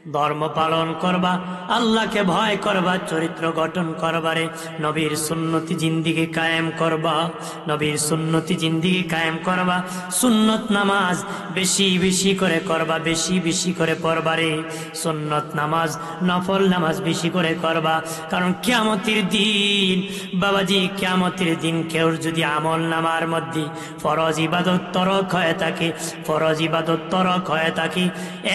ধর্ম পালন করবা, আল্লাহকে ভয় করবা, চরিত্র গঠন করবারে, নবীর সুন্নতি জিন্দিগি কায়েম করবা, নবীর সুন্নতি জিন্দিগি কায়েম করবা। সুন্নত নামাজ বেশি বেশি করে করবা, বেশি বেশি করে পড়বারে। সুন্নত নামাজ, নফল নামাজ বেশি করে করবা। কারণ কিয়ামতের দিন বাবাজি, কিয়ামতের দিন কেউ যদি আমল নামার মধ্যে ফরজ ইবাদত তরক হয়ে থাকে, ফরজ ইবাদত তরক হয়ে থাকে,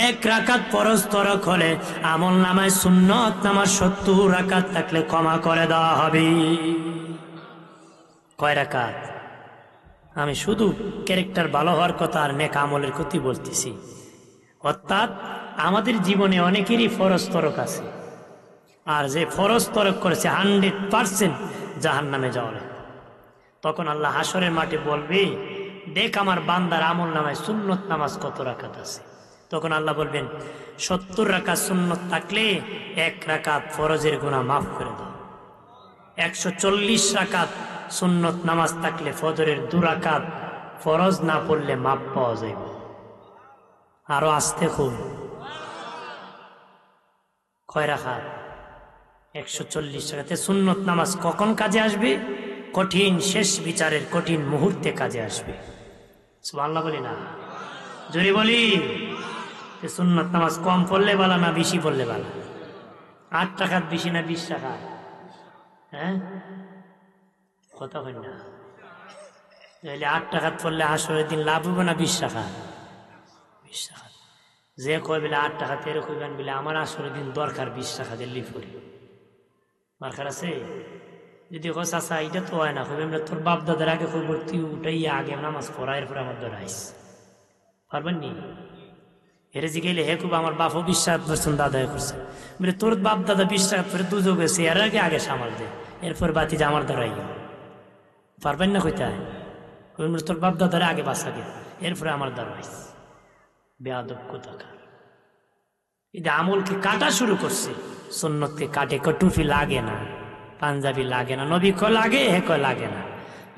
1 রাকাত ফরজ তরক হলে আমল নামায় সুন্নত নামাজ 70 রাকাত থাকলে ক্ষমা করে দেওয়া হবে। কয় রাকাত? আমি শুধু ক্যারেক্টার ভালো হওয়ার কথা আর নেক আমলের ক্ষতি বলতেছি। অর্থাৎ আমাদের জীবনে অনেকেরই ফরজ তরক আছে, আর যে ফরজ তরক করেছে 100% জাহান্নামে যাওয়া। তখন আল্লাহ হাসরের মাঠে বলবে, দেখ আমার বান্দার আমল নামায় সুন্নত নামাজ কত রাকাত আছে। তখন আল্লাহ বলবেন, 70 রাকাত সুন্নত থাকলে 1 রাকাত ফরজের গুনাহ মাফ করে দাও। 140 রাকাত সুন্নত নামাজ থাকলে ফজরের 2 রাকাত ফরজ না পড়লে মাফ পাওয়া যাবে। আরো আসতে খুব, কয় রাকাত? 140 রাকাতে সুন্নত নামাজ কখন কাজে আসবে? কঠিন শেষ বিচারের কঠিন মুহূর্তে কাজে আসবে। সুবহানাল্লাহ বলি না? জোরে বলি। সুন্নত নামাজ কম পড়লে ভালো না বেশি পড়লে ভালো? 8 রাকাত বেশি না 20 রাকাত? হ্যাঁ, কথা হয় না। তাহলে 8 রাকাত পড়লে আসরের দিন লাভ হবে না 20 রাকাত? 20 রাকাত। যে কয় বলে 8 টাকা 13 কইবেন বলে আমার আসরের দিন দরকার 20 টাকা দিল্লি পড়ি, দরকার আছে? যদি কস আসা এটা তো হয় না, কইবেন তোর বাপ দাদার আগে কইব তুই উঠাই আগে নামাজ পড়া, এরপর আমার দরাইস পারবেন নি? হেরে জিগাইলে হে খুব আমার বাপও 20% দাদা করছে বলে তোর বাপ দাদা 20 টাকা পরে দুজো গেছে, এর আগে আগে সামাল দে, এরপর বাতি যে আমার দরাই পারবেন না? কইতে তোর বাপ দাদারে আগে বাসা গে, এরপরে আমার দরাইস। বেয়াদব কোথাকার। এটা আমলকে কাটা শুরু করছে, সুন্নতকে কাটে। টুপি লাগে না, পাঞ্জাবি লাগে না, নবী ক লাগে, হে ক লাগে না।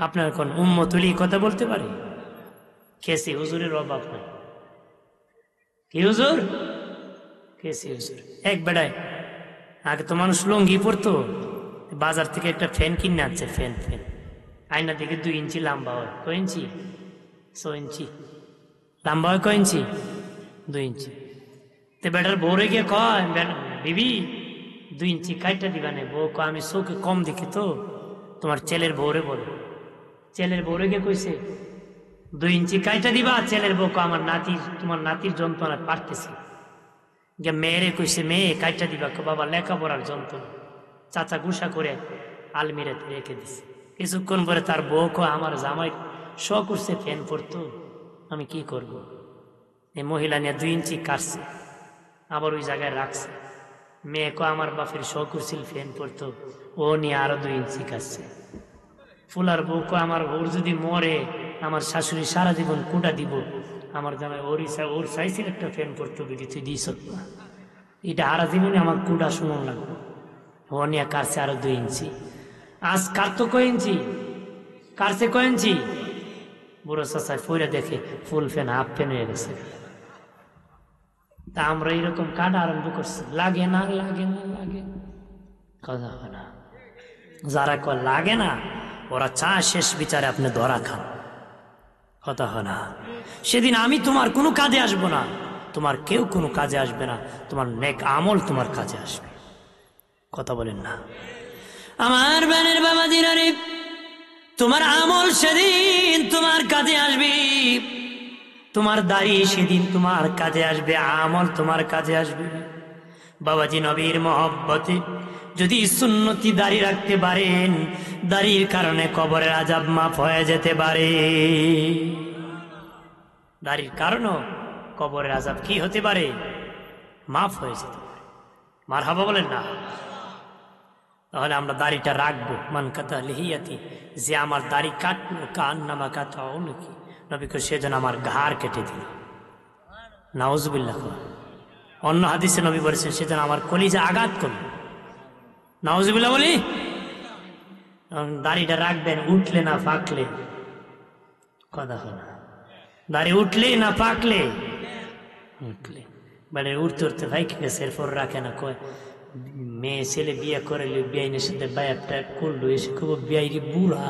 আপনার কোন উম্মতুলি কথা বলতে পারে? কেসি হুজুরের অভাব নাই। কি হুজুর? কেসি হুজুর। এক বেড়ায় আগে তো মানুষ লুঙ্গি পরতো, বাজার থেকে একটা ফ্যান কিনে আনছে, ফ্যান ফ্যান আয়না থেকে 2 ইঞ্চি লম্বা হয়, কয় ইঞ্চি? 6 ইঞ্চি লম্বা হয়, কয় ইঞ্চি? 2 ইঞ্চি। তো বেটার বউরে গিয়ে কয়, বিবি 2 ইঞ্চি কাইটা দিবা না। বউ কয় আমি চোখে কম দেখি তো, তোমার ছেলের বউরে বলো। ছেলের বউরে গিয়ে কইছে 2 ইঞ্চি কাইটা দিবা। ছেলের বউ কয় আমার নাতির, তোমার নাতির যন্ত্রণা পারতেছি। গিয়ে মেয়েরে কইছে মেয়ে কাইটা দিবা। বাবা লেখাপড়ার যন্ত্রণা। চাচা গুসা করে আলমিরাতে রেখে দিছে। কিছুক্ষণ পরে তার বউ কয় আমার জামাই শখ করছে ফ্যান পরতো, আমি কি করব? এই মহিলা নিয়ে 2 ইঞ্চি কাটছে, আবার ওই জায়গায় রাখছে। মেয়ে কয় আমার বাপের শখ করছিল ফ্যান পরতো, ও নিয়ে আরো 2 ইঞ্চি কাটছে। ফুলার বউ কয় আমার ওর যদি মরে আমার শাশুড়ি সারা জীবন কুটা দিব, আমার জামাই ওর চাইছিল একটা ফ্যান পরতো, বিধি তুই দিস না, এটা হারা জীবনে আমার কুটা শুনুন লাগবে। ও নিয়ে কাটছে আরো 2 ইঞ্চি। আজ কাটতো কয় ইঞ্চি? কাটছে কয় ইঞ্চি? বুড়ো চাচায় ফইরা দেখে ফুল ফ্যান হাফ ফ্যান হয়ে গেছে। তা আমরা এরকম কাটা আরম্ভ করছি, লাগে না লাগে না লাগে কথা হয় না। যারা কয় লাগে না, ওরা চা শেষ বিচারে আপনি ধরা খান, কথা হয় না। সেদিন আমি তোমার কোনো কাজে আসবো না, তোমার কেউ কোনো কাজে আসবে না, তোমার নেক আমল তোমার কাজে আসবে। কথা বলেন না আমার বানের বাবা দিনারে? তোমার আমল সেদিন তোমার কাজে আসবে, তোমার দাড়ি সেদিন তোমার কাজে আসবে, আমল তোমার কাজে আসবে। বাবাজি নবীর মহব্বতে যদি সুন্নতি দাড়ি রাখতে পারেন, দাড়ির কারণে কবরের আযাব মাফ হয়ে যেতে পারে। দাড়ির কারণে কবরের আযাব কি হতে পারে? মাফ হয়ে যেতে পারে। মারহাবা বলেন না? তাহলে আমরা দাড়িটা রাখবো। মান কাতা লিহিয়াতি, যে আমার দাড়ি কাটলো কান নামা কাতা নাকি নবীকে সেজন্য আমার ঘাড় কেটে দিল। নাউজুবিল্লাহ। অন্য হাদিসে নবী বলেছেন সেজন্য আমার কলিজা আঘাত করল। নাউজুবিল্লাহ বলি। দাড়িটা রাখবেন, উঠলে না পাকলে, কথা হয় না। দাড়ি উঠলে না পাকলে? উঠলে। মানে উঠতে উঠতে ভাই গেছে, এরপর রাখে না, কয় মেয়ে ছেলে বিয়ে করে বিয়াইনের সাথে বায়াত টায়াত করলো, এসে কব বিয়াইরি বুড়া,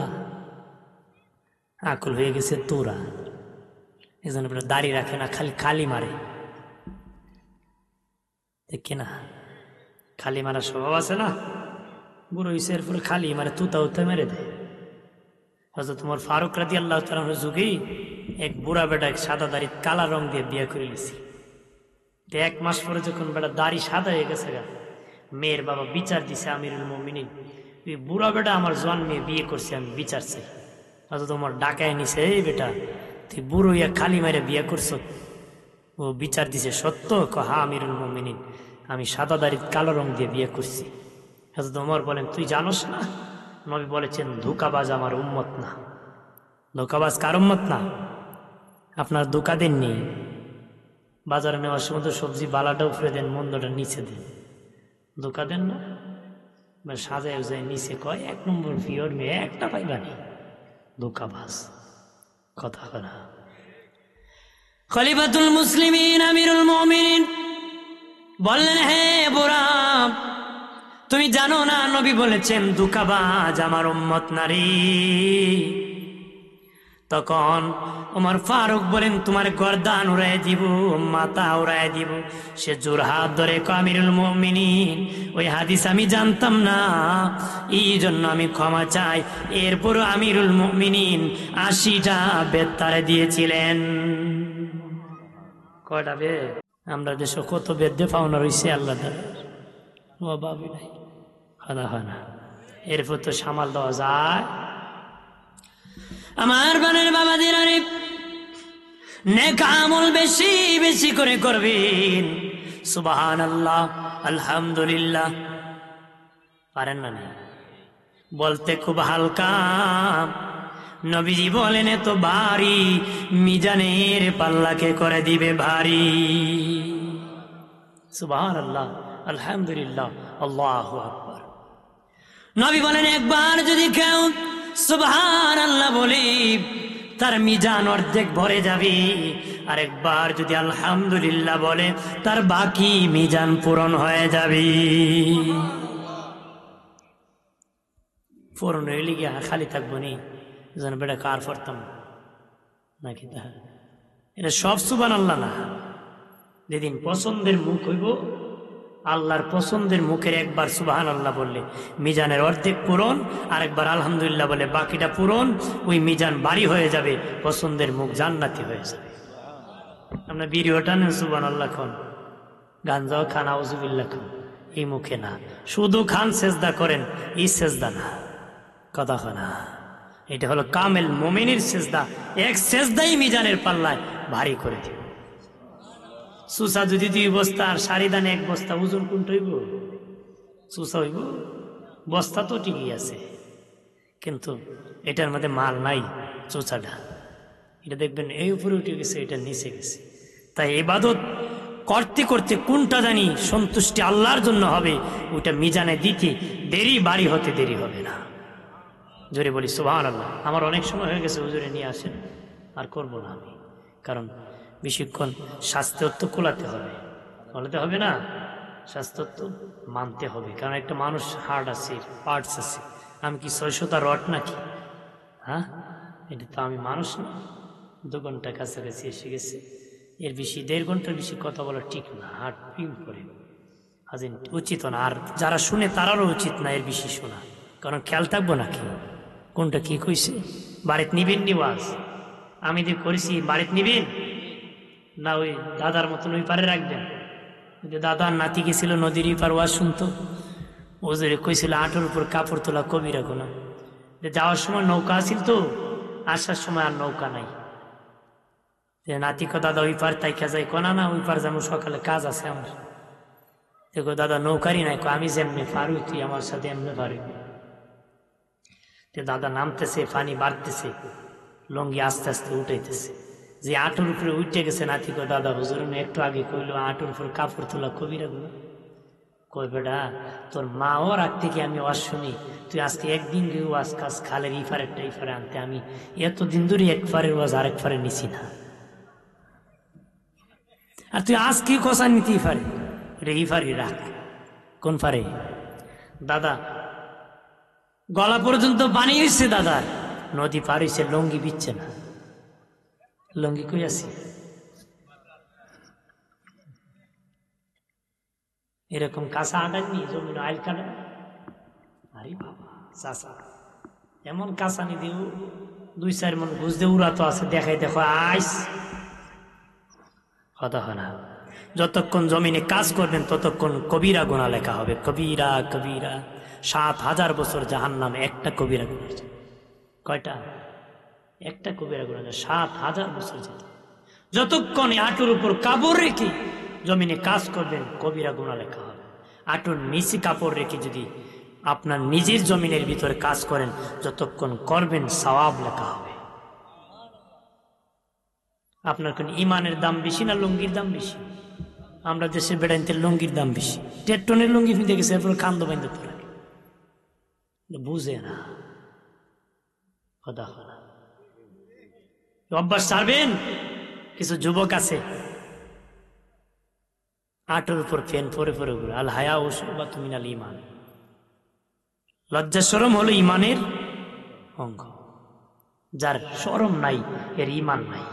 আকুল হয়ে গেছে তোরা। এই জন্য দাড়ি রাখে না, খালি খালি মারে, দেখি না খালি মারা স্বভাব আছে না, বুড়ো হয়েছে এরপরে খালি মারে, তুতা উতা মেরে দেয়। হয়তো তোমার ফারুক রাদিয়াল্লাহু তাআলার যুগেই এক বুড়া বেটা এক সাদা দাড়ি কালা রং দিয়ে বিয়ে করে নিয়েছি। 1 মাস পরে যখন বেটা দাড়ি সাদা হয়ে গেছে গা, মেয়ের বাবা বিচার দিছে আমিরুল মুমিনিন, তুই বুড়া বেটা আমার জোয়ান মেয়ে বিয়ে করছে, আমি বিচার চাই। হয়তো তোমার ডাকায় নিছে, এই বেটা তুই বুড়ো ইয়া খালি মেরে বিয়ে করছ? ও বিচার দিছে সত্য? হ্যাঁ আমিরুল মুমিনিন, আমি সাদা দাড়ি কালো রং দিয়ে বিয়ে করছি। হযরত ওমর বলেন, তুই জানোস না নবী বলেছেন ধোঁকাবাজ আমার উম্মত না। ধোঁকাবাজ কার উম্মত না? আপনার ধোঁকা দেননি, বাজারে নেওয়ার সময় তো সবজি বালাটা উপরে দেন, মন্দটা নিচে দেন, ধোঁকা দেন না? সাজায় উজায় নিচে কয় 1 নম্বর পিওর মেয়ে একটা পাইবানি, ধোঁকাবাজ। কথা না। খলিফাতুল মুসলিমিন আমিরুল মুমিনিন বললেন, হে বুড়া, তুমি জানো না নবী বলেছেন ধোঁকাবাজ আমার উম্মত নারী? তখন ওমর ফারুক বলেন, তোমার গর্দান উড়াই দিব, মাথা উড়াই দিব। সে জোর হাত ধরে আমিরুল মুমিনিন, ওই হাদিস আমি জানতাম না, এই জন্য আমি ক্ষমা চাই। এরপর আমিরুল মুমিনিন 80টা বেত তারে দিয়েছিলেন। কয়টা বেত? আমরা দেশে কত বেত দিয়ে পাওনা রয়েছে আল্লাহ ভাবি নাই, খাদা হয় না, এরপর তো সামাল দেওয়া যায়। আমার বানের বাবাদের আরে নেক আমল বেশি বেশি করে করবেন, সুবহানাল্লাহ আলহামদুলিল্লাহ। পারেন না বলতে? খুব হালকা। নবীজি বলেন এত ভারী, মিজানের পাল্লাকে করে দিবে ভারী। সুবহানাল্লাহ আলহামদুলিল্লাহ আল্লাহু আকবার। নবী বলেন একবার যদি কেউ সুবহানাল্লাহ বলি, তার মিজান অর্ধেক ভরে যাবে, আরেকবার যদি আলহামদুলিল্লাহ বলে, তার বাকি মিজান পূরণ হয়ে যাবে। পূরণ হইলে গিয়ে খালি থাকবো নি, যেন বেটা কার পড়তাম নাকি? এটা সব সুবহানাল্লাহ না। যেদিন পছন্দের মুখ হইব, আল্লাহর পছন্দের মুখের একবার সুবহানাল্লাহ বললে মিজানের অর্ধেক পূরণ, আর একবার আলহামদুলিল্লাহ বলে বাকিটা পূরণ, ওই মিজান ভারী হয়ে যাবে, পছন্দের মুখ জান্নাতি হয়ে যাবে। আপনার ভিডিওটা নেন সুবহানাল্লাহ খান, গাঞ্জাও খান, আউযুবিল্লাহ খান, এই মুখে না। শুধু খান সেজদা করেন, এই সেজদা না, কথা হয় না। এটা হলো কামেল মুমিনের সেজদা, এক সেজদাই মিজানের পাল্লায় ভারী করে দিবে। সুসা যদি 2 বস্তা আর শাড়ি দানে 1 বস্তা, ওজন কোনটা হইব? সুসা হইব? বস্তা তো ঠিকই আছে, কিন্তু এটার মধ্যে মাল নাই, চোচাটা। এটা দেখবেন এই উপরে উঠে গেছে, এটা নিচে গেছে। তাই ইবাদত করতে করতে কোনটা জানি সন্তুষ্টি আল্লাহর জন্য হবে, ওইটা মিজানে দিতে দেরি, বাড়ি হতে দেরি হবে না। জোরে বলি সুবহানাল্লাহ। আমার অনেক সময় হয়ে গেছে, হুজুরে নিয়ে আসেন, আর করবো না আমি, কারণ বেশিক্ষণ স্বাস্থ্যত্ব কোলাতে হবে, কোলাতে হবে না, স্বাস্থ্যত্ব মানতে হবে। কারণ একটা মানুষ হার্ট আছে, পার্টস আছে, আমি কি 600টা রড নাকি? হ্যাঁ, এটা তো আমি মানুষ না। 2 ঘন্টা কাছাকাছি এসে গেছে, এর বেশি 1.5 ঘন্টার বেশি কথা বলা ঠিক না, হার্ট পিম করে, আজ উচিত না। আর যারা শুনে তারারও উচিত না এর বেশি শোনা, কারণ খেয়াল থাকবো নাকি কোনটা কি কইছে। বাড়িতে নিবেন নি ওয়াজ? আমি যে করেছি বাড়িতে নিবেন না, ওই দাদার মতন ওই পারে রাখবেন? দাদার নাতি গেছিল নদীর পার, ওয়াজ শুনতো, ওজরে কইছিল আঁটোর উপর কাপড় তোলা কবি রাখো না। যাওয়ার সময় নৌকা আসিল তো, আসার সময় আর নৌকা নাই। নাতি কো দাদা ওই পার তাই যাই, কোনা না ওই পার যেমন সকালে কাজ আছে আমার। দেখো দাদা নৌকারই নাই, আমি যেমনি পারু তুই আমার সাথে এমনি পারবি। দাদা নামতেছে, পানি বাড়তেছে, লঙ্গি আস্তে আস্তে উঠাইতেছে, যে আঁটুর উপরে উঠে গেছে। নাতি কো দাদা হুজুর একটু আগে কইলো আঁটুর উপর কাপড় তোলা কবি রাখবো। কই বেটা তোর মাও রাখতে কি আমি ওয়াজ শুনি, তুই আজকে একদিন গিয়ে ওয়াজ কাজ খালের ইফারেরটা ইফারে আনতে, আমি এতদিন ধরে 1 ফারের ওয়াজ 1 ফারে নিছি না। আর তুই আজ কি কষা নিতেই পারে, এটা ইফারি রাখ। কোন পারে? দাদা গলা পর্যন্ত বানিয়েছে দাদার, নদী পার হয়েছে, লঙ্গি বিচ্ছে না। লঙ্গি কই আছে? এরকম কাঁচা আটাননি জমিন আইল কাটা। আরে বাবা চাষা এমন কাঁচা নি দিও 2-4 মন ঘুষ দিয়ে উড়া তো আছে, দেখাই দেখো আইস কথা হয় না। যতক্ষণ জমিনে কাজ করবেন ততক্ষণ কবিরা গুনাহ লেখা হবে। কবিরা কবিরা 7,000 বছর জাহান্নামে একটা কবিরা গুনাহ। কয়টা? একটা কবিরা গুনাহ 7,000 বছর যেত। যতক্ষণ হাঁটুর উপর কাপড় রেখে জমিনে কাজ করবেন কবিরা গুনাহ লেখা হবে। হাঁটুর নিচে কাপড় রেখে যদি আপনার নিজের জমিনের ভিতরে কাজ করেন, যতক্ষণ করবেন সওয়াব লেখা হবে। আপনার কোন ইমানের দাম বেশি না লুঙ্গির দাম বেশি? আমরা দেশে বেড়াইতে লুঙ্গির দাম বেশি। 1.5 টনের লুঙ্গি ফিতে গেছে, এরপর খান্দ বাইন্দে তো রাখে, বুঝে না কথা হয় না। অভ্যাস ছাড়বেন। কিছু যুবক আছে আটের উপর ফ্যান পরে পরে ঘুরে। আল হায়া ও শুবাতুম মিনাল ঈমান। লজ্জা শরম হলো ইমানের অঙ্গ। যার শরম নাই এর ইমান নাই।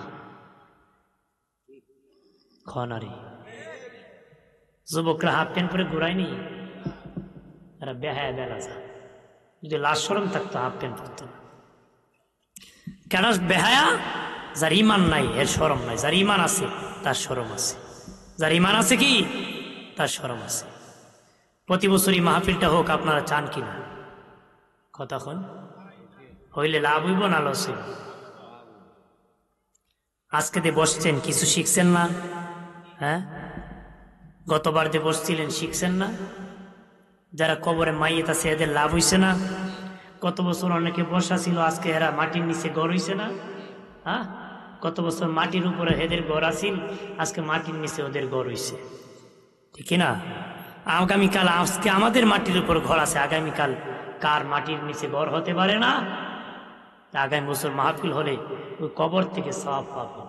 খনারি যুবকরা হাফ প্যান্ট পরে ঘুরায়নি, এরা বেহায়া বেলা যা। যদি লাশ শরম থাকতো হাফ প্যান্ট পরতো না। কেন বেহায়া? যার ইমান নাই এর শরম নাই, যার ইমান আছে তার শরম আছে। যার ইমান আছে কি তার শরম আছে। প্রতি বছরই মাহফিলটা হোক, আপনারা চান কিনা? কতক্ষণ হইলে লাভ হইব না লস হইব? আজকে দিয়ে বসছেন, কিছু শিখছেন না? হ্যাঁ, গতবার যে বসছিলেন শিখছেন না? যারা কবরে মাইয়েত আছে এদের লাভ হইছে না? কত বছর অনেকে বসা ছিল, আজকে এরা মাটির নিচে ঘর হইছে না? হ্যাঁ, কত বছর মাটির উপরে এদের ঘর আছিল, আজকে মাটির নিচে ওদের ঘর হইছে, ঠিক না? আগামীকাল আজকে আমাদের মাটির উপর ঘর আছে, আগামীকাল কার মাটির নিচে ঘর হতে পারে না। আগামী বছর মাহফিল হলে ওই কবর থেকে সওয়াব পাবে।